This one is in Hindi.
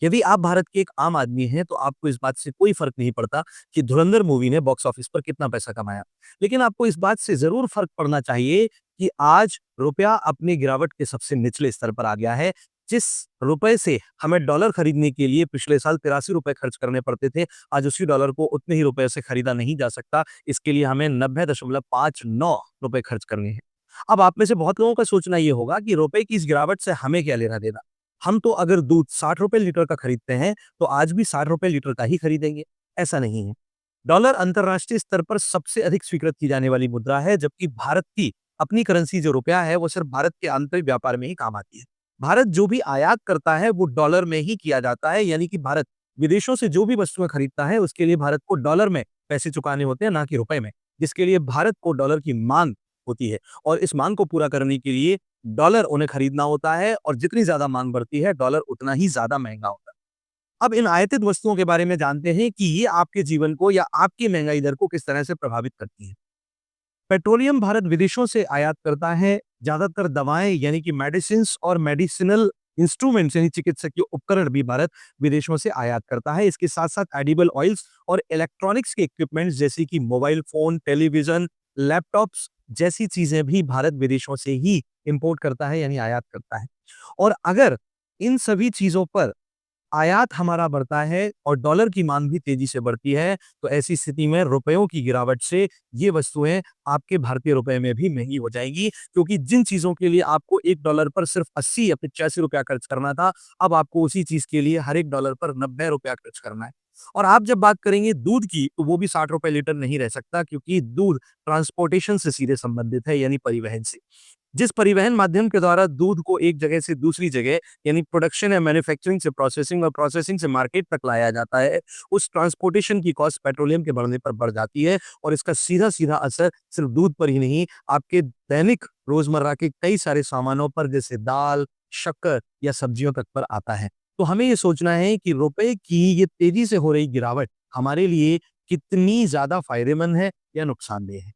यदि आप भारत के एक आम आदमी हैं, तो आपको इस बात से कोई फ़र्क नहीं पड़ता कि धुरंधर मूवी ने बॉक्स ऑफिस पर कितना पैसा कमाया। लेकिन आपको इस बात से ज़रूर फ़र्क पड़ना चाहिए कि आज रुपया अपनी गिरावट के सबसे निचले स्तर पर आ गया है। जिस रुपए से हमें डॉलर खरीदने के लिए पिछले साल ₹83 खर्च करने पड़ते थे, आज उसी डॉलर को उतने ही रुपए से खरीदा नहीं जा सकता। इसके लिए हमें 90.59 रुपए खर्च करने हैं। अब आप में से बहुत लोगों का सोचना ये होगा कि रुपए की इस गिरावट से हमें क्या लेना-देना? हम तो अगर दूध ₹60 लीटर का खरीदते हैं, तो आज भी ₹60 लीटर का ही खरीदेंगे। ऐसा नहीं है। डॉलर अंतर्राष्ट्रीय स्तर पर सबसे अधिक स्वीकृत की जाने वाली मुद्रा है, जबकि भारत की अपनी करेंसी जो रुपया है, वो सिर्फ भारत के आंतरिक व्यापार में ही काम आती है। भारत जो भी आयात करता है, वो डॉलर में ही किया जाता है, यानी कि भारत विदेशों से जो भी वस्तुएँ खरीदता है, उसके लिए भारत को डॉलर में पैसे चुकाने होते हैं, ना कि रुपए में, जिसके लिए भारत को डॉलर की माँग होती है और इस माँग को पूरा करने के लिए डॉलर उन्हें खरीदना होता है और जितनी ज़्यादा माँग बढ़ती है, डॉलर उतना ही ज़्यादा महँगा होता है। अब इन आयातित वस्तुओं के बारे में जानते हैं कि ये आपके जीवन को या आपकी महँगाई दर को किस तरह से प्रभावित करती हैं। पेट्रोलियम भारत विदेशों से आयात करता है, ज़्यादातर दवाएँ यानी कि मेडिसिन्स और मेडिसिनल इंस्ट्रूमेंट्स यानी चिकित्सकीय उपकरण भी भारत विदेशों से आयात करता है। इसके साथ-साथ एडिबल ऑयल्स और इलेक्ट्रॉनिक्स के इक्विपमेंट्स जैसे कि मोबाइल फ़ोन, टेलीविज़न, लैपटॉप्स जैसी चीज़ें भी भारत विदेशों से ही इम्पोर्ट करता है यानी आयात करता है। और अगर इन सभी चीज़ों पर आयात हमारा बढ़ता है और डॉलर की माँग भी तेज़ी से बढ़ती है, तो ऐसी स्थिति में रुपयों की गिरावट से ये वस्तुएँ आपके भारतीय रुपए में भी महँगी हो जाएँगी, क्योंकि जिन चीज़ों के लिए आपको $1 पर सिर्फ़ 80 या ₹85 खर्च करना था, अब आपको उसी चीज़ के लिए हर $1 पर ₹90 खर्च करना है। और आप जब बात करेंगे दूध की, तो वो भी ₹60 लीटर नहीं रह सकता, क्योंकि दूध ट्रांसपोर्टेशन से सीधे संबंधित है, यानी परिवहन से। जिस परिवहन माध्यम के द्वारा दूध को एक जगह से दूसरी जगह यानी प्रोडक्शन या मैन्युफैक्चरिंग से प्रोसेसिंग और प्रोसेसिंग से मार्केट तक लाया जाता है, उस ट्रांसपोर्टेशन की कॉस्ट पेट्रोलियम के बढ़ने पर बढ़ जाती है और इसका सीधा-सीधा असर सिर्फ दूध पर ही नहीं, आपके दैनिक रोज़मर्रा के कई सारे सामानों पर जैसे दाल, शक्कर या सब्जियों तक पर आता है। तो हमें ये सोचना है कि रुपए की ये तेज़ी से हो रही गिरावट हमारे लिए कितनी ज़्यादा फ़ायदेमंद है या नुकसानदेह है।